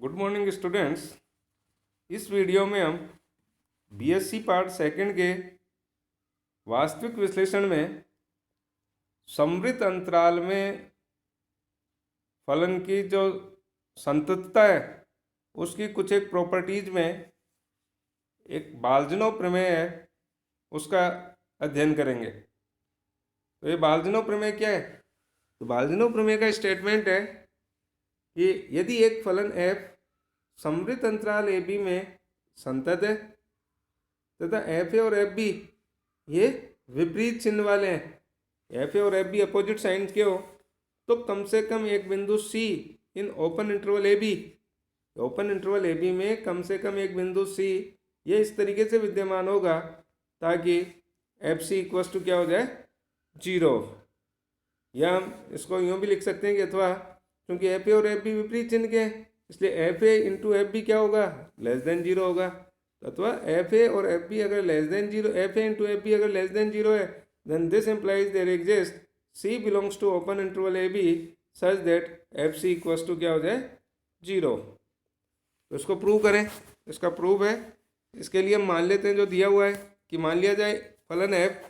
Good morning students. इस video में हम बीएससी पार्ट सेकंड के वास्तविक विश्लेषण में समृद्ध अंतराल में फलन की जो संततता है उसकी कुछ एक प्रॉपर्टीज में एक बाल्ज़नोव प्रमेय है उसका अध्ययन करेंगे। तो ये बाल्ज़नोव प्रमेय क्या है? तो बाल्ज़नोव प्रमेय का स्टेटमेंट है कि यदि एक फलन f समृद्ध अंतराल ए बी में संतत है तथा एफ ए और एफ बी ये विपरीत चिन्ह वाले हैं, एफ ए और एफ बी अपोजिट साइन के हो, तो कम से कम एक बिंदु C in open interval A B में कम से कम एक बिंदु सी ये इस तरीके से विद्यमान होगा ताकि एफ सी इक्वल टू क्या हो जाए, 0। या हम इसको यूँ भी लिख सकते हैं कि अथवा क्योंकि एफ ए और एफ बी विपरीत चिन्ह के हैं इसलिए f a into f b क्या होगा, लेस देन 0 होगा। अथवा एफ ए और एफ बी अगर less than 0, f a into f b अगर लेस देन 0 है then this implies there exist c belongs to open interval A b such that f c equals to क्या हो जाए, 0। तो इसको prove करें। इसका प्रूव है, इसके लिए हम मान लेते हैं जो दिया हुआ है कि मान लिया जाए फलन एफ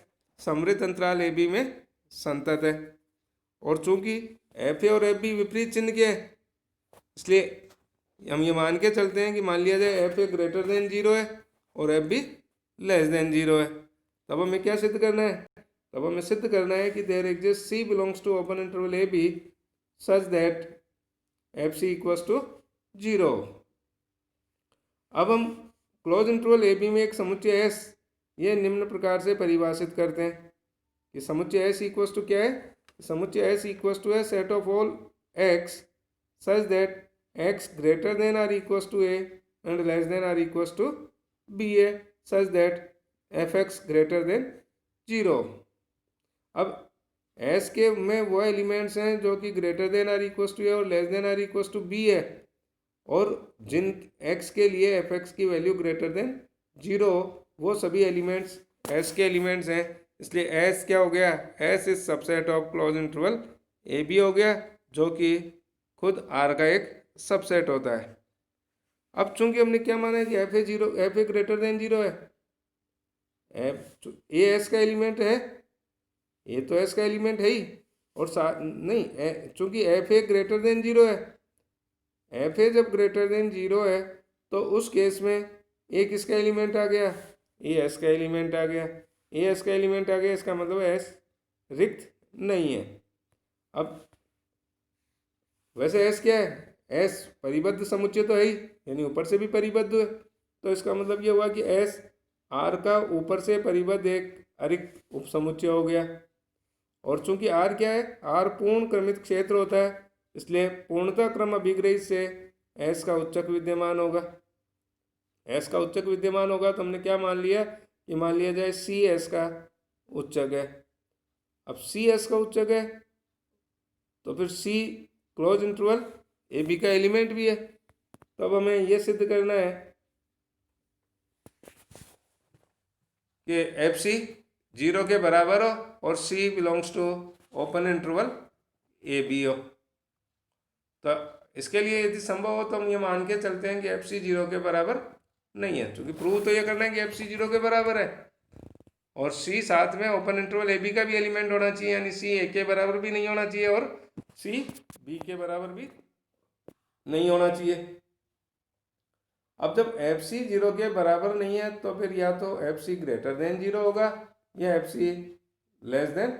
समृद्ध अंतराल ए बी में संतत है और चूंकि एफ ए और एफ बी विपरीत चिन्ह के हैं इसलिए हम ये मान के चलते हैं कि मान लिया जाए एफ ए ग्रेटर देन 0 है और एफ बी लेस देन 0 है। तब हमें क्या सिद्ध करना है? तब हमें सिद्ध करना है कि there exist c belongs to open interval A b such that f c equals to 0। अब हम क्लोज इंटरवल ए बी में एक समुच्चय एस ये निम्न प्रकार से परिभाषित करते हैं कि समुच्चय एस इक्वल्स टू क्या है? समुच्चय s equals to a set of all x such that x greater than or equals to a and less than or equals to ba such that fx greater than 0। अब s के में वो elements हैं जो कि greater than और equals to ए और less then और इक्वल्स टू बी है और जिन x के लिए fx की वैल्यू ग्रेटर देन 0 वो सभी एलिमेंट्स s के एलिमेंट्स हैं। इसलिए s क्या हो गया, s is subset of close interval A B हो गया जो कि खुद r का एक सबसेट होता है। अब चूंकि हमने क्या माना है कि F A 0, f A greater than 0 है, एफ ए एस का एलिमेंट है, ए तो एस का एलिमेंट है ही और नहीं चूंकि एफ ए ग्रेटर देन 0 है, एफ ए जब ग्रेटर देन 0 है तो उस केस में ए किसका एलिमेंट आ गया, ए एस का एलिमेंट आ गया। ए एस का एलिमेंट आ गया इसका मतलब एस रिक्त नहीं है। अब वैसे एस क्या है, एस परिबद्ध समुच्चय तो है ही यानी ऊपर से भी परिबद्ध है, तो इसका मतलब ये हुआ कि एस आर का ऊपर से परिबद्ध एक अरिक्त उपसमुच्चय हो गया। और चूंकि आर क्या है, आर पूर्ण क्रमित क्षेत्र होता है इसलिए पूर्णता क्रम अभिग्रहित से एस का उच्चक विद्यमान होगा। एस का उच्चक विद्यमान होगा तो हमने क्या मान लिया कि मान लिया जाए सी एस का उच्चक है। अब सी एस का उच्चक है तो फिर सी क्लोज इंटरवल ए बी का एलिमेंट भी है। तो अब हमें यह सिद्ध करना है कि एफ सी 0 के बराबर हो और C belongs to open interval A B हो। तो इसके लिए यदि संभव हो तो हम ये मान के चलते हैं कि एफ सी 0 के बराबर नहीं है, क्योंकि प्रूव तो ये करना है कि एफ सी 0 के बराबर है और सी साथ में ओपन इंटरवल ए बी का भी एलिमेंट होना चाहिए, यानी सी ए के बराबर भी नहीं होना चाहिए और सी बी के बराबर भी नहीं होना चाहिए। अब जब एफ सी 0 के बराबर नहीं है तो फिर या तो एफ सी ग्रेटर देन 0 होगा या एफ सी लेस देन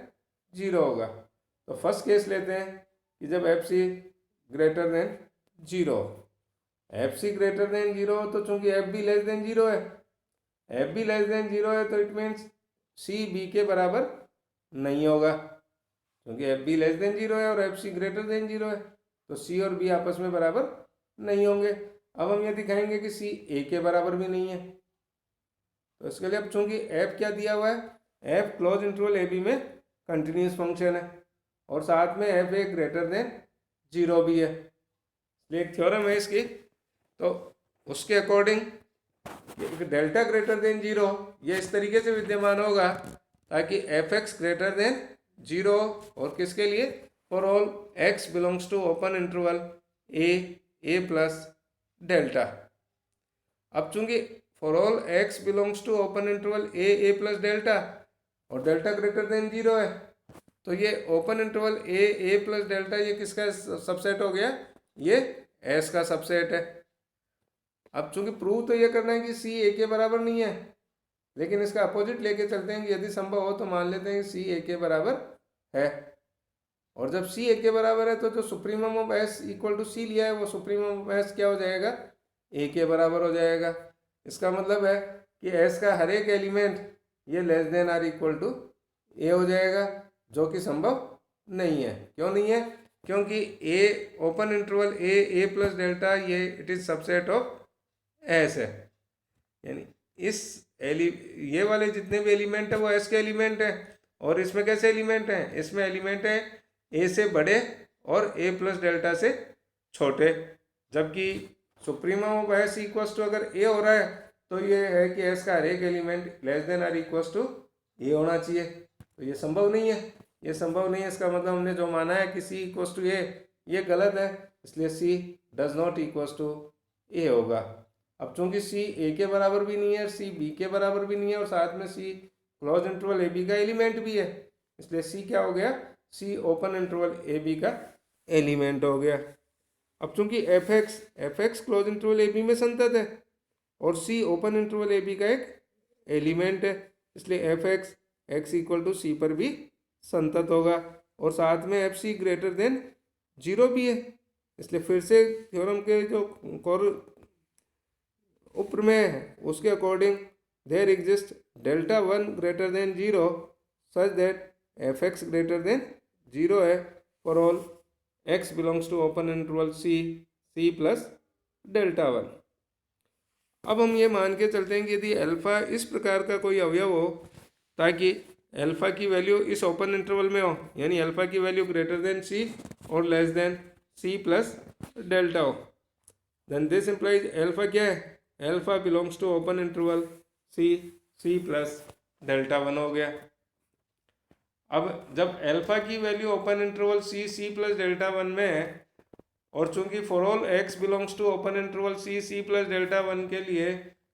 0 होगा। तो फर्स्ट केस लेते हैं कि जब f c greater than 0, f c greater than 0 हो तो चूंकि एफ बी लेस देन 0 है, एफ बी लेस देन 0 है तो इट मीन्स सी बी के बराबर नहीं होगा क्योंकि एफ बी लेस देन 0 है और एफ सी ग्रेटर देन 0 है तो सी और बी आपस में बराबर नहीं होंगे। अब हम ये दिखाएंगे कि सी ए के बराबर भी नहीं है। तो इसके लिए अब चूंकि एफ क्या दिया हुआ है, f close interval A B में कंटिन्यूस फंक्शन है और साथ में एफ ए ग्रेटर देन 0 भी है। इसलिए एक थ्योरम है इसकी, तो उसके अकॉर्डिंग डेल्टा ग्रेटर देन 0 ये इस तरीके से विद्यमान होगा ताकि एफ एक्स ग्रेटर देन 0 और किसके लिए, for all x belongs to open interval a plus delta. अब चूंकि for all x belongs to open interval a plus delta और डेल्टा ग्रेटर देन 0 है, तो ये open interval a plus delta ये किसका सबसेट हो गया, ये एस का सबसेट है। अब चूंकि प्रूव तो ये करना है कि सी ए के बराबर नहीं है, लेकिन इसका अपोजिट लेके चलते हैं कि यदि संभव हो तो मान लेते हैं कि सी ए के बराबर है। और जब सी ए के बराबर है तो जो supremum of S equal to C लिया है वो सुप्रीमम ऑफ एस क्या हो जाएगा, ए के बराबर हो जाएगा। इसका मतलब है कि एस का हर एक एलिमेंट ये less than or equal to A हो जाएगा, जो कि संभव नहीं है। क्यों नहीं है, क्योंकि ए open interval a plus delta ये it is subset of S है, यानी ये वाले जितने भी एलिमेंट है वो एस के एलिमेंट है। और इसमें कैसे एलिमेंट हैं, इसमें एलिमेंट है ए से बड़े और ए प्लस डेल्टा से छोटे। जबकि supremum of s equals to अगर ए हो रहा है तो ये है कि एस का हर एक element less than or equals to A होना चाहिए। तो ये संभव नहीं है, ये संभव नहीं है। इसका मतलब हमने जो माना है कि सी इक्वल्स टू ए ये गलत है, इसलिए सी डज नॉट इक्वल्स टू ए होगा। अब चूंकि सी ए के बराबर भी नहीं है, सी बी के बराबर भी नहीं है और साथ में C close interval A B का एलिमेंट भी है, इसलिए सी क्या हो गया, C open interval A B का एलिमेंट हो गया। अब चूंकि F X close interval A B में संतत है और C open interval A B का एक एलिमेंट है, इसलिए F X equal to C पर भी संतत होगा। और साथ में एफ सी ग्रेटर देन 0 भी है, इसलिए फिर से थ्योरम के जो उपप्रमेय है उसके according there exist delta 1 greater than 0 such that f x greater than 0 है for all x belongs to open interval c plus delta 1। अब हम ये मान के चलते हैं कि यदि अल्फा इस प्रकार का कोई अवयव हो ताकि अल्फा की वैल्यू इस ओपन इंटरवल में हो, यानी अल्फा की वैल्यू ग्रेटर देन सी और less than c plus delta हो, देन दिस इंप्लाइज अल्फा क्या है, alpha belongs to open interval c plus delta 1 हो गया। अब जब अल्फा की value open interval c plus delta 1 में है और चूंकि for all x belongs to open interval c plus delta 1 के लिए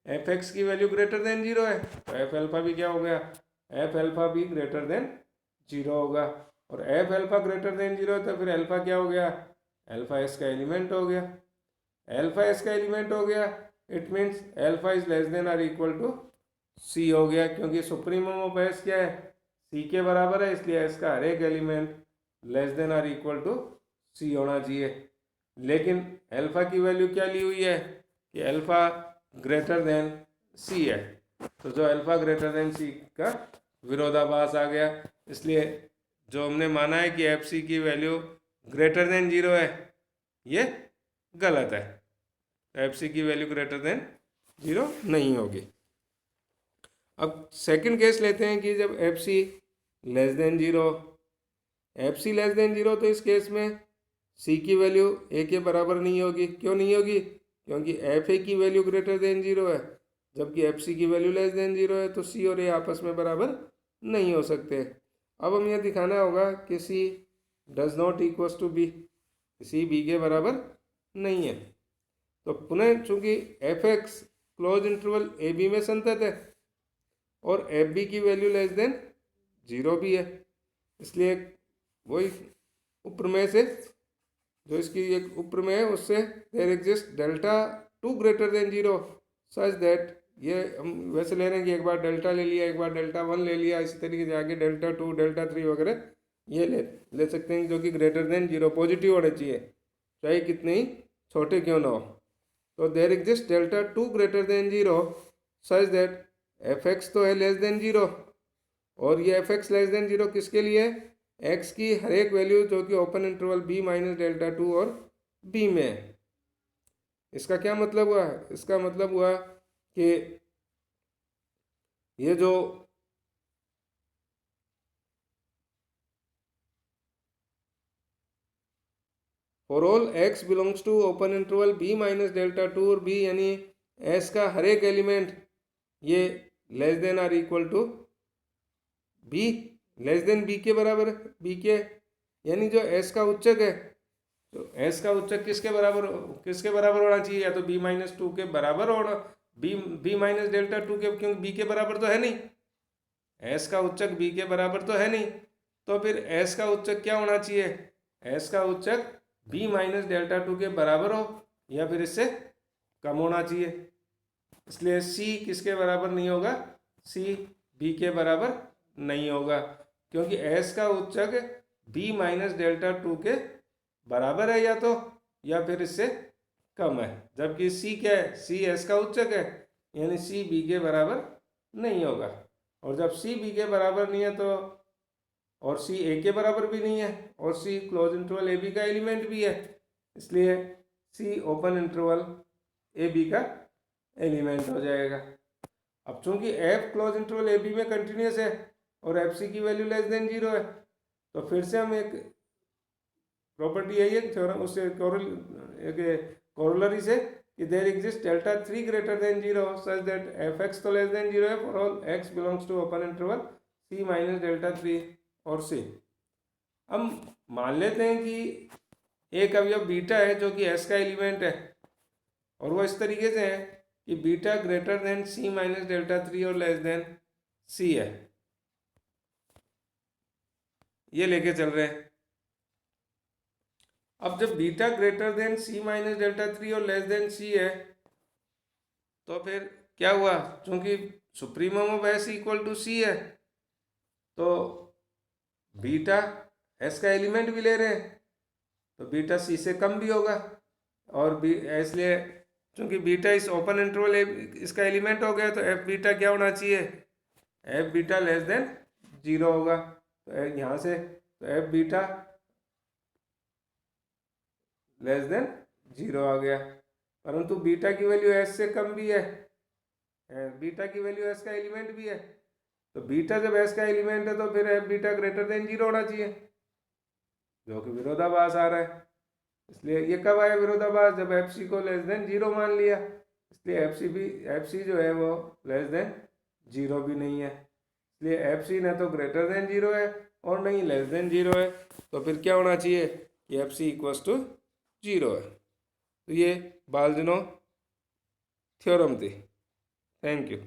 एफ एक्स की वैल्यू ग्रेटर देन 0 है, तो एफ अल्फा भी क्या हो गया, एफ अल्फा भी ग्रेटर देन 0 होगा। और एफ अल्फा ग्रेटर देन 0 है तो फिर अल्फा क्या हो गया, अल्फा एस का एलिमेंट हो गया। अल्फा एस का एलिमेंट हो गया, it means alpha is less than or equal to C हो गया, क्योंकि सुप्रीमम ऑफ एस क्या है, सी के बराबर है, इसलिए एस का हर एक element less than or equal to C होना चाहिए। लेकिन अल्फा की वैल्यू क्या ली हुई है कि अल्फा ग्रेटर देन सी है, तो जो अल्फा ग्रेटर देन सी का विरोधाभास आ गया, इसलिए जो हमने माना है कि एफ सी की वैल्यू ग्रेटर देन 0 है ये गलत है, एफ सी की वैल्यू ग्रेटर देन 0 नहीं होगी। अब सेकंड केस लेते हैं कि जब f c less than 0, f c less than 0 तो इस केस में सी की वैल्यू ए के बराबर नहीं होगी। क्यों नहीं होगी, क्योंकि एफ ए की वैल्यू ग्रेटर देन 0 है, जबकि एफ सी की वैल्यू लेस देन 0 है, तो सी और ए आपस में बराबर नहीं हो सकते। अब हम यह दिखाना होगा कि C does not equals to B, C B के बराबर नहीं है। तो पुनः चूंकि F X close interval A B में संतत है और एफ बी की वैल्यू लेस देन 0 भी है, इसलिए वही उपप्रमेय से जो इसकी एक उपप्रमेय है उससे there exist delta 2 greater than 0 such that, ये हम वैसे ले रहे हैं कि एक बार डेल्टा ले लिया, एक बार डेल्टा 1 ले लिया, इसी तरीके से आगे डेल्टा 2 डेल्टा 3 वगैरह ये ले सकते हैं, जो कि ग्रेटर देन 0 पॉजिटिव होने चाहिए, चाहे कितने ही छोटे क्यों ना हो। तो there exist delta 2 greater than 0 such that f x तो है लेस देन 0 और ये एफ एक्स लेस देन 0 किसके लिए, एक्स की हर एक वैल्यू जो कि open interval b minus delta 2 और बी में है। इसका क्या मतलब हुआ, इसका मतलब हुआ कि ये जो for all x belongs to open interval b minus delta 2 और बी, यानी एस का हर एक एलिमेंट ये less than or equal to b, less than b के बराबर है, बी के, यानी जो एस का उच्चक है तो एस का उच्चक किसके बराबर होना चाहिए? या तो बी माइनस टू के बराबर होना, बी माइनस डेल्टा टू के, क्योंकि बी के बराबर तो है नहीं, एस का उच्चक बी के बराबर तो है नहीं, तो फिर एस का उच्चक क्या होना चाहिए? एस का उच्चक बी माइनस डेल्टा टू के बराबर हो या फिर इससे कम होना चाहिए। इसलिए सी किसके बराबर नहीं होगा? सी बी के बराबर नहीं होगा, क्योंकि एस का उच्चक बी माइनस डेल्टा टू के बराबर है या फिर इससे कम है, जबकि सी क्या है? सी एस का उच्चक है, यानी सी बी के बराबर नहीं होगा। और जब सी बी के बराबर नहीं है तो, और सी ए के बराबर भी नहीं है, और c close interval A B का एलिमेंट भी है, इसलिए c open interval A B का एलिमेंट हो जाएगा। अब चूंकि f close interval A B में कंटिन्यूस है और एफ सी की वैल्यू लेस देन जीरो है, तो फिर से हम एक प्रॉपर्टी यही है थ्योरम, उससे कोरोलरी से कि there exist delta three greater than zero such that f x तो लेस देन जीरो है for all x belongs to open interval c minus delta three और सी। हम मान लेते हैं कि एक अवयव बीटा है जो कि एस का एलिमेंट है, और वो इस तरीके से है कि beta greater than C minus delta three और लेस देन सी है, ये लेके चल रहे हैं। अब जब beta greater than C minus delta three और लेस देन सी है, तो फिर क्या हुआ? चूंकि supremum of S equal to C है, तो बीटा एस का एलिमेंट भी ले रहे हैं, तो बीटा सी से कम भी होगा, और इसलिए चूंकि बीटा इस ओपन इंटरवल इसका एलिमेंट हो गया, तो एफ बीटा क्या होना चाहिए? F beta less than zero होगा। तो यहाँ से तो F beta less than zero आ गया, परंतु बीटा की वैल्यू एस से कम भी है, बीटा की वैल्यू एस का एलिमेंट भी है, तो बीटा जब एस का एलिमेंट है तो फिर F beta greater than zero होना चाहिए, जो कि विरोधाभास आ रहा है। इसलिए ये कब आया विरोधाभास? जब एफ सी को लेस देन जीरो मान लिया, इसलिए एफ सी जो है वो लेस देन जीरो भी नहीं है, इसलिए एफ सी न तो ग्रेटर देन जीरो है और नहीं लेस देन जीरो है, तो फिर क्या होना चाहिए कि f c equals to zero है। तो ये बाल्ज़नो थ्योरम थी। Thank you.